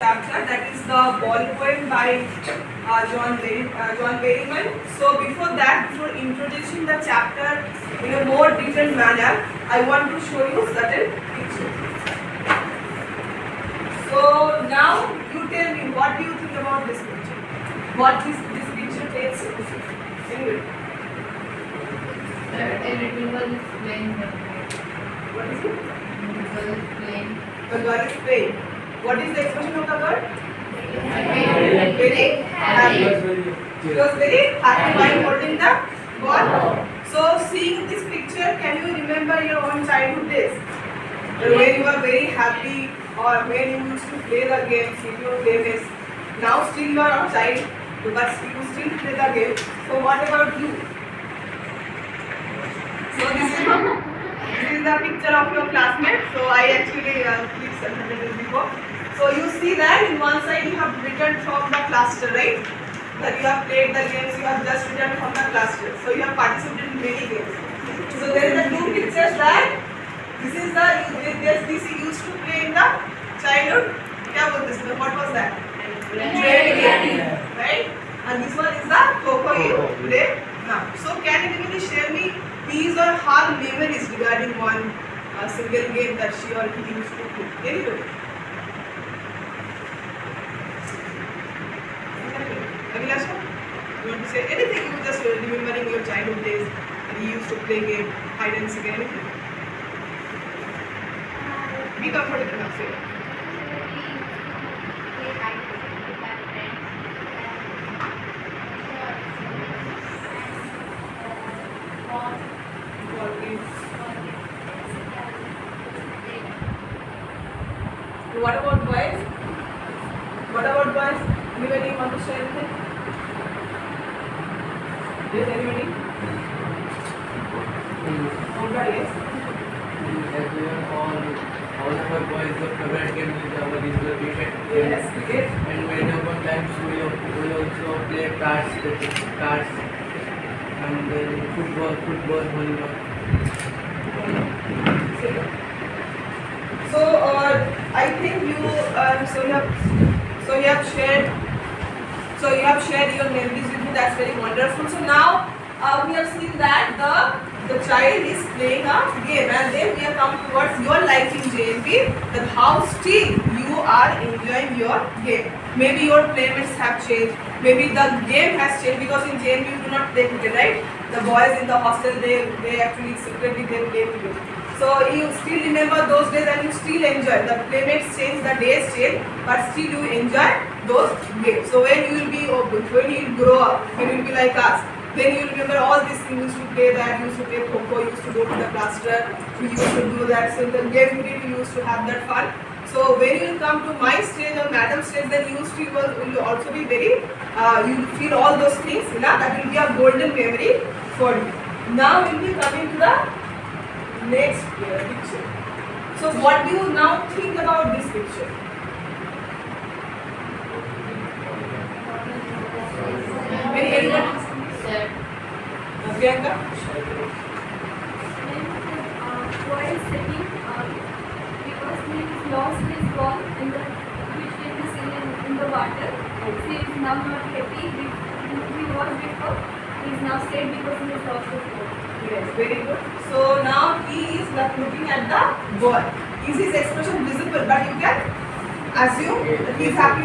chapter, that is the ball poem by John Berryman. So before that, before introducing the chapter in a more detailed manner, I want to show you certain pictures. So now you tell me, what do you think about this picture? What this picture tells you? Anyway. A little girl is playing. What is it? The girl is playing. The girl is playing. What is the expression of the girl? Happy. Very happy. She was very happy while holding the ball. So seeing this picture, can you remember your own childhood days? When you were very happy, or when you used to play the games with your playmates. Now still you are a child, but you still play the game. So what about you? So this is the picture of your classmate. So I actually clicked this before. So you see that in one side you have returned from the cluster, right? That you have played the games, you have just returned from the cluster. So you have participated in many games. So there is the two pictures that this is the this you used to play in the childhood. What was that? Trade game, right? And this one is the Coco you play now. So can you really share me these are her memories regarding one single game that she or he used to play? Anybody? Abhilasha, you want to say anything? You just remembering your childhood days and you used to play game, hide and seek, anything? Be comfortable enough, say. What about boys? What about boys? Anybody want to share anything? Yes, anybody? Yes. All of our boys' favorite game is the cricket. Yes, cricket. And many of our times we also play cards, and then football, volleyball. So I think you you have shared your memories with me. That's very wonderful. So now we have seen that the child is playing a game, and then we have come towards your life in JNP, that how still you are enjoying your game. Maybe your playmates have changed, maybe the game has changed, because in JNP you do not play cricket, right? The boys in the hostel, they actually secretly they play cricket. So you still remember those days and you still enjoy. The playmates change, the days change, but still you enjoy those games. So when you will be open, when you will grow up, when you will be like us, then you will remember all these things. You used to play that, you used to play Coco, you used to go to the cluster, you used to do that simple game period, you used to have that fun. So when you will come to my stage or madam stage, then you will also be very, you will feel all those things, that will be a golden memory for you. Now we will be coming to the next picture. So what do you now think about this picture? Anyone? Priyanka? Boy is sitting because he lost his ball which can be seen in the water. He is now not happy. He was before. He is now sad because he has lost his ball. Yes, very good. So now he is looking at the ball. Is his expression visible? But you can assume that he is happy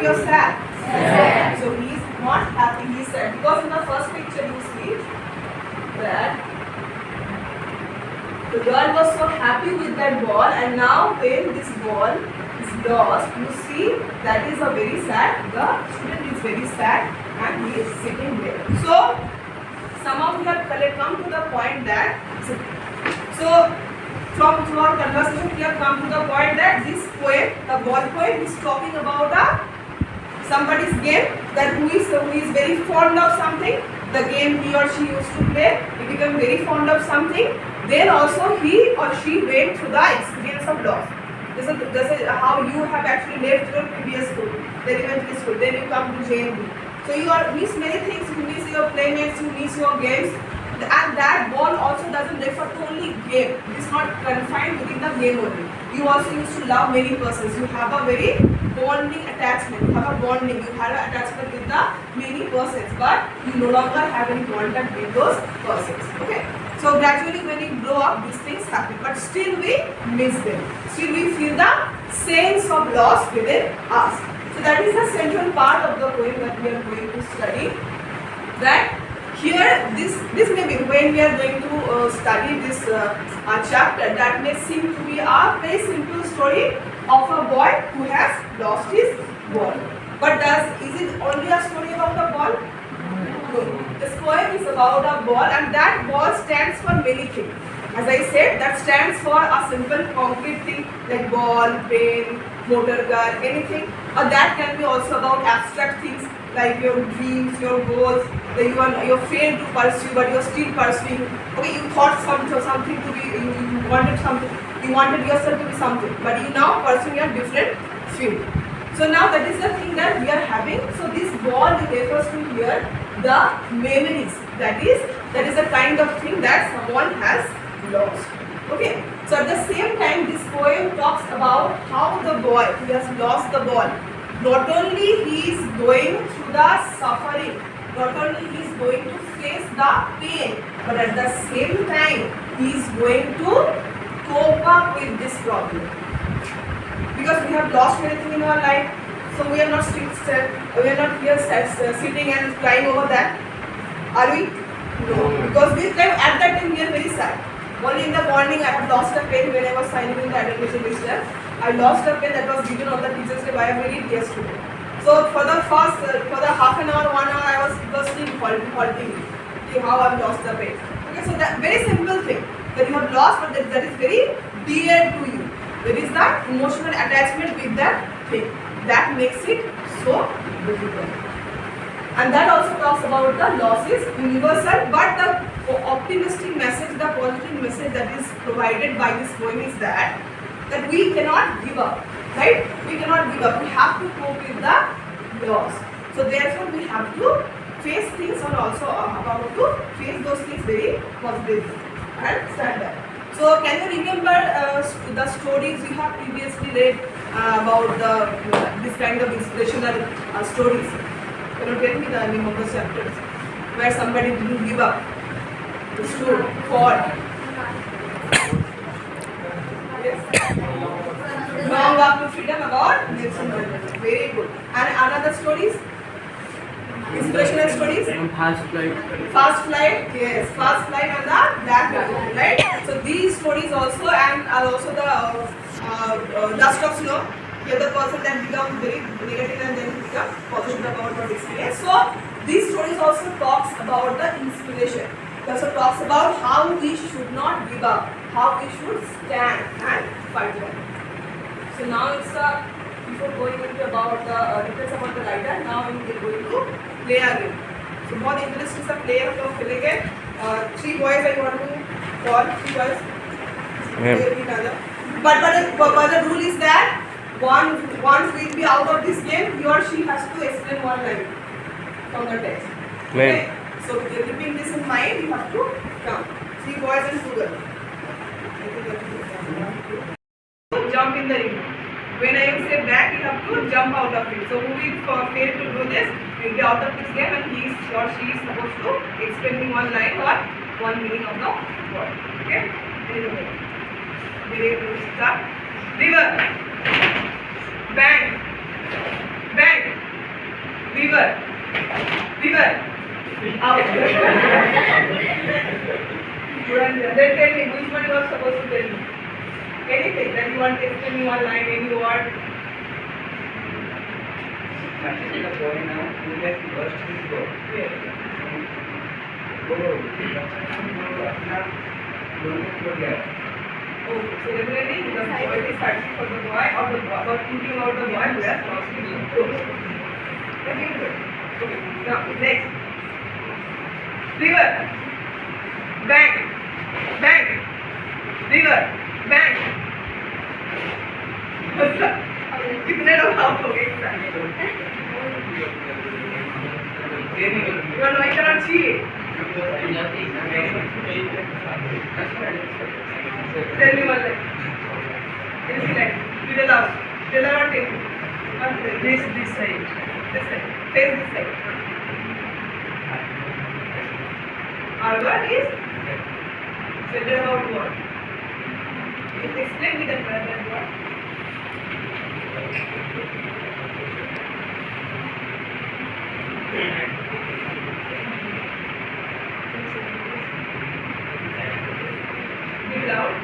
or sad. Sad. So he is not happy, he is sad. Because in the first picture you see that the girl was so happy with that ball, and now when this ball is lost, you see that is a very sad. The student is very sad and he is sitting there. So somehow we have come to the point that, so from our conversation we have come to the point that this poem, the ball poem, is talking about somebody's game, that who is very fond of something, the game he or she used to play, he became very fond of something, then also he or she went through the experience of loss. This is how you have actually left your previous school, the elementary school, then you come to JNB. So you miss many things, you miss your playmates, you miss your games, and that ball also doesn't refer to only game. It is not confined within the game only. You also used to love many persons. You have a very bonding attachment. You have a bonding. You had an attachment with the many persons, but you no longer have any contact with those persons. Okay. So gradually, when we grow up, these things happen, but still we miss them. Still we feel the sense of loss within us. So that is the central part of the poem that we are going to study. That here, this may be when we are going to study this chapter, that may seem to be a very simple story of a boy who has lost his ball. But is it only a story about a ball? No. This poem is about a ball, and that ball stands for many things. As I said, that stands for a simple concrete thing like ball, pen, motor gun, anything. Or that can be also about abstract things like your dreams, your goals, that you failed to pursue but you are still pursuing. Okay, you thought something to be, you wanted something, you wanted yourself to be something, but you now pursuing a different field. So now that is the thing that we are having. So this ball refers to here the memories. That is a kind of thing that someone has lost. Okay. So at the same time, this poem talks about how the boy who has lost the ball, not only he is going through the suffering, not only he is going to face the pain, but at the same time he is going to cope up with this problem. Because we have lost anything in our life, so we are not here sitting and crying over that. Are we? No. Because we cry at that time we are very sad. Only in the morning I have lost a pen when I was signing in the admission register. I lost a pen that was given on the teacher's day by a very dear student. So for the half an hour, 1 hour, I was still halting how I have lost the pen. Okay, so that very simple thing that you have lost, but that is very dear to you. There is that emotional attachment with that thing that makes it so difficult. And that also talks about the losses universal, but the optimistic message, the positive message that is provided by this poem is that we cannot give up, right? We cannot give up. We have to cope with the loss. So therefore, we have to face things and also how to face those things very positively and stand up. So can you remember the stories you have previously read about this kind of inspirational stories? Can you tell me the name of the chapters where somebody didn't give up, stood, fought? Yes. Long Walk to Freedom about Nelson Mandela. Very good. And another stories? Inspirational stories? Fast flight. Fast flight, yes. Fast flight and the black dragon, right? So these stories also, and also the dust of snow. Here the person that becomes very negative and then become positive about what experience. So these stories also talks about the inspiration. It also talks about how we should not give up, how we should stand and fight it. So now it's before going into about the details about the writer, now we are going to play a game. So बहुत interesting सा play हम लोग खेलेंगे. 3 boys I want to call 3 boys. But the rule is that one will be out of this game. He or she has to explain one line from the text. Okay. So keeping this in mind, you have to count 3 boys and 2 girls. Jump in the ring. When I say back, you have to jump out of it. So who will fail to do this will be out of this game, and he or she is supposed to explain one line or one meaning of the word. Okay? Very good. Start. River. Bang. Bang. River. River. Out. Then tell me which one you are supposed to tell me. Anything that you want to explain me one line, any word. Actually, the boy now who has burst his door. Yes. Oh, so definitely the boy is searching for the boy or thinking about the boy who has lost his door. Okay, good. Okay, now next. River. Bang. Bang. River. Bang. कितने लोग out हो गए You are knowing that cheat. Tell me one line. Anything like. Tell her or tell me. This side. This side. Face this side. Our word is centered about what? Explain me that word. Be loud.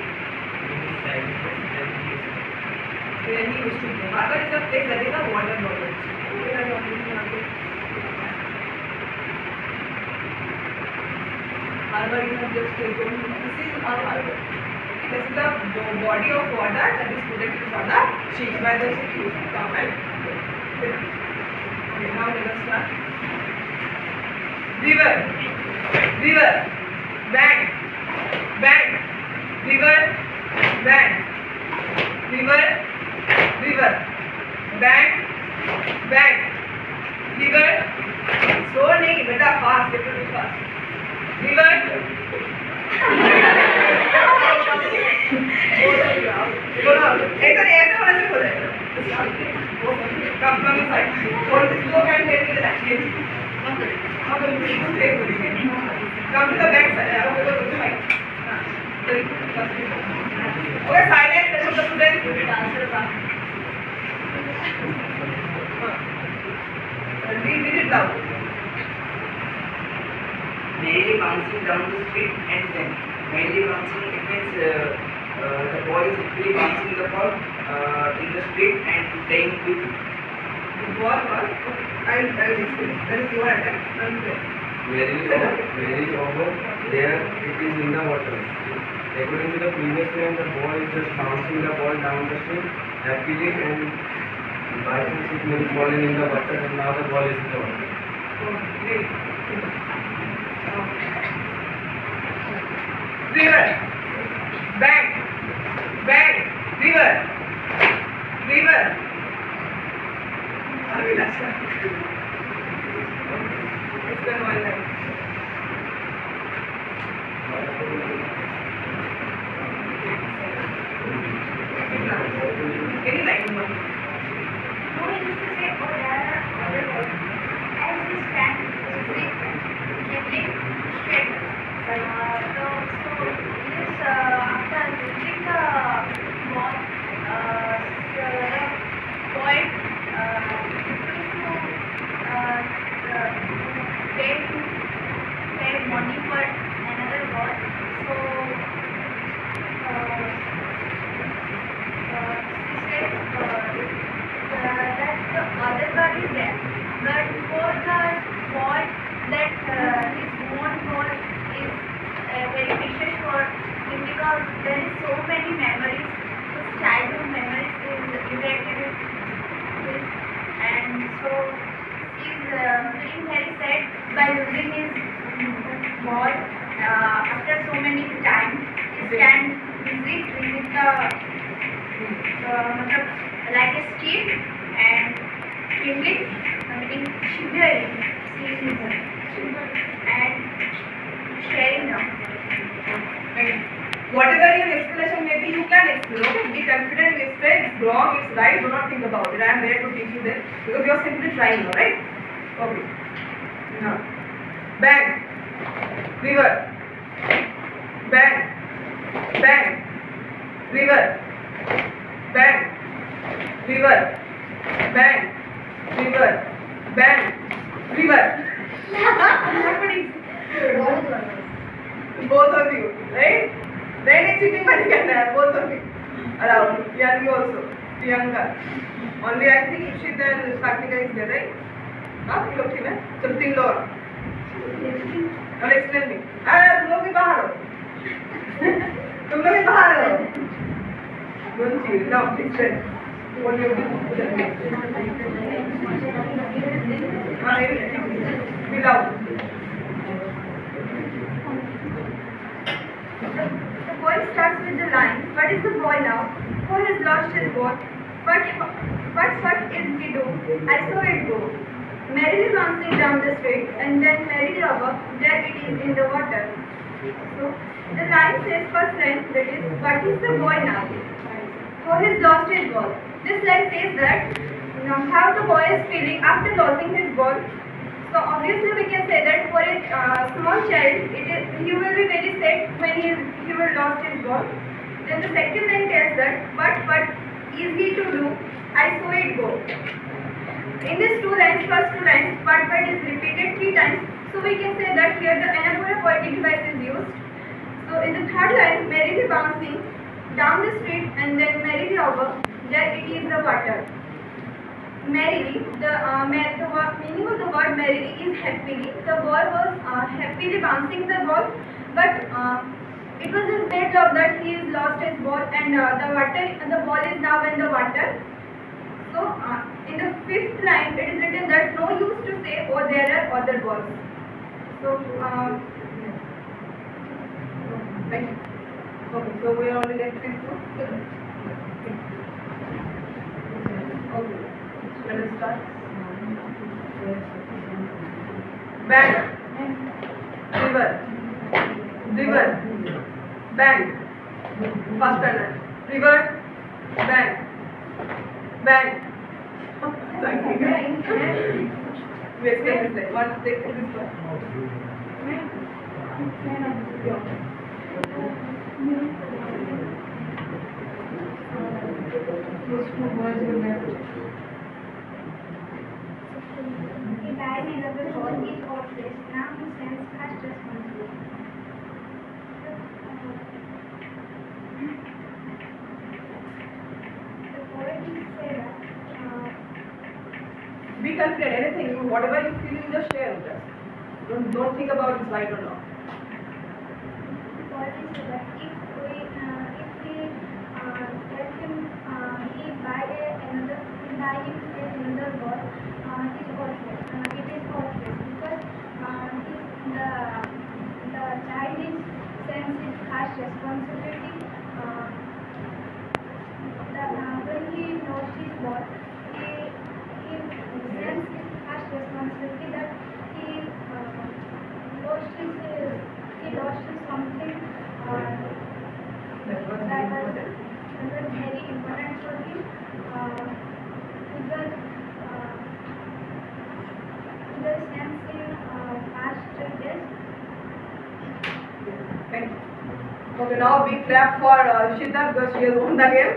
Where he used to go. Harbor is a place that is a water body. Harbor is not just a zone. This is our harbor. This is the body of water that is protected for the ships. Why the ship used to come and sit. Okay, now let us start. River, river, bank, bank, river, bank, river, river, bank, bank, river. So नहीं बेटा fast, you have to be fast. River. ऐसा होना चाहिए बोले. Come from the side. Hold this look and take it actually. Come to the back side. Okay, silence. Let's put the students. Read it loud. Mainly bouncing down the street and then mainly bouncing, it means the ball is actually bouncing the ball in the street and playing with it. The ball was. I'll explain. That is your attack. Where is over, there it is in the water. According to the previous line, the ball is just bouncing the ball down the street happily, and by chance it may be falling in the water, and now the ball is in the water. Great. River, bank, bank, river, river. Explain one line. Any line. Who used to say, oh, there are other words. As we stand, keeping straight. So this after losing the ball, the point used to pay money for another ball. So she said that the other ball is there, but for the ball that his own ball is very precious for him, because there is so many memories, his childhood memories is related with this, and so he is feeling very sad by losing his ball after so many times. He can visit the like a street and English in shivering and sharing them. Whatever your explanation may be, you can explain. Okay? Be confident, you explain. It's wrong, it's right. Do not think about it. I am there to teach you this because you are simply trying, alright? Okay. Now, bank, river, bank, bank, river, bank, river, bank, river, bank, river. Both of you, right? Then it's cheating money can have both of you. Around. Yeah, you also. Priyanka. Only I think Ishita and Saknika is there, right? Huh? You okay, na? So, 3 lower. Now explain me. तुम लोग भी बाहर हो. तुम लोग भी बाहर हो. Don't cheat. Now explain. What you do? Be loud. The boy starts with the line, what is the boy now? Who has lost his boat? What is he do? I saw it go. Merrily bouncing down the street, and then merrily above, there it is in the water. So, the line says first line, that is, what is the boy now? Who has lost his ball? This line says that how the boy is feeling after losing his ball. So obviously we can say that for a small child, he will be very sad when he will lost his ball. Then the second line tells that, but easy to do, I saw it go. In these first two lines, but is repeated 3 times. So we can say that here the another poetic device is used. So in the third line, merrily bouncing down the street and then merrily over, there it is the water. Merrily, the meaning of the word merrily is happily. The boy was happily bouncing the ball, but it was his bad luck that he has lost his ball and the ball is now in the water. So in the 5th line, it is written that no use to say, oh there are other balls. So Thank you. Okay, so we are only left with 2. Okay, let us start. Bank, river, bank, faster line. River, bank, bank. We explain this line. One, take this one. he died in the ball is always now he stands as responsible. The poet is said that Be confident. Anything, whatever you feel, you just share with us. Don't think about it's right or not. the poet is said that if we let him he buy another ball, it is always because the child is sense his harsh responsibility. When he lost his ball, he sense his harsh responsibility that he lost his something That was that very was important. very important for him. Because the sense in past days. Thank you. Okay, now big clap for Shita because she has won the game.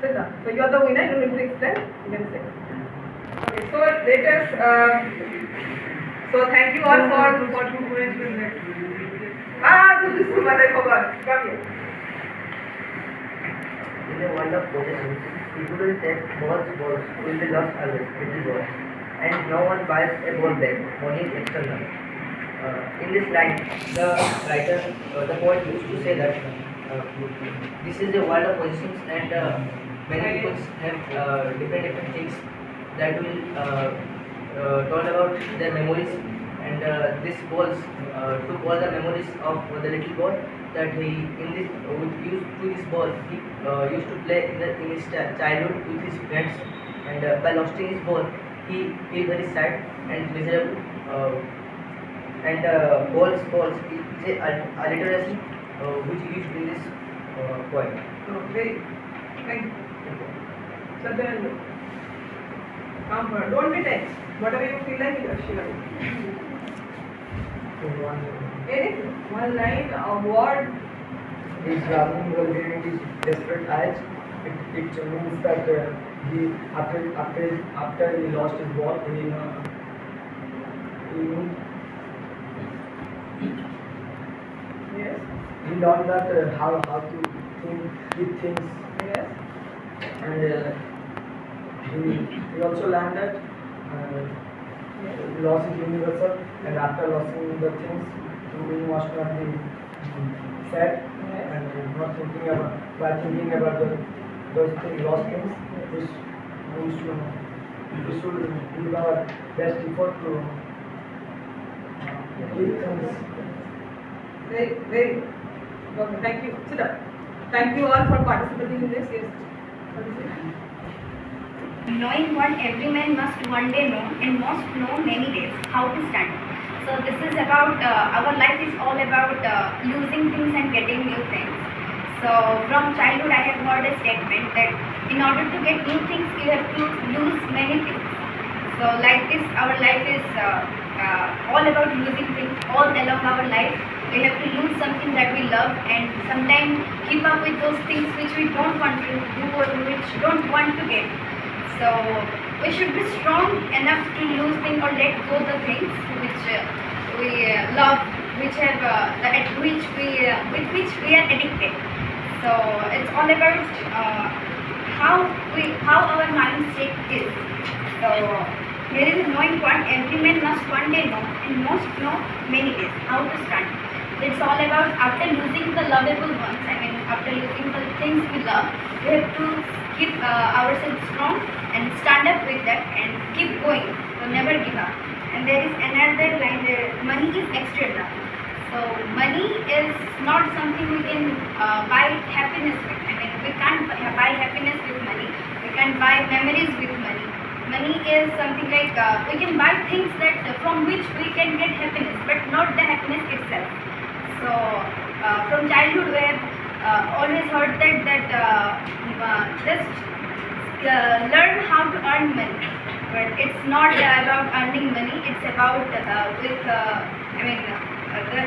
Shita, so you are the winner. You need to explain. You can say. Okay, so let us. So thank you all for this is what I forgot. Come here. In a world of possessions, people will take balls will be lost always, little balls. And no one buys a ball back, money is external. In this line, the writer, the poet used to say that this is a world of possessions and many people have different things that will talk about their memories and this balls took all the memories of the little boy that he used to this ball he used to play in his childhood with his friends and by losing his ball he feel very sad and miserable and balls is a alliteration which used in this poem. Oh, very. Thank you. Satyananda. Come for. Don't be tense. Whatever you feel like, you share. Anything. One line, a word. His running during his desperate eyes. It means that he after he lost his ball, Yes. he learned that how to think with things, Yes. and he also learned that loss is universal, and after losing the things, we must not be sad and not thinking about those things, lost things. We should give our best effort to keep things. Very, very. Okay, thank you. Sit up. Thank you all for participating in this. Yes. What is it? Knowing what every man must one day know and must know many days, how to stand. So this is about, our life is all about losing things and getting new things. So from childhood I have heard a statement that in order to get new things you have to lose many things. So like this our life is all about losing things all along our life. We have to lose something that we love and sometimes keep up with those things which we don't want to do or which don't want to get. So we should be strong enough to lose things or let go the things which we love, which have with which we are addicted. So it's all about how our mindset is. So there is a knowing point every man must one day know and must know many days how to stand. It's all about after losing the lovable ones, after losing the things we love, we have to keep ourselves strong and stand up with that and keep going, so never give up. And there is another line there, money is external. So money is not something we can buy happiness with. We can't buy happiness with money. We can't buy memories with money. Money is something like we can buy things that from which we can get happiness, but not the happiness itself. So from childhood we have always heard that just learn how to earn money. But it's not about earning money. It's about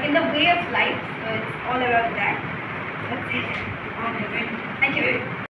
in the way of life. So it's all about that. That's it. Okay. Thank you.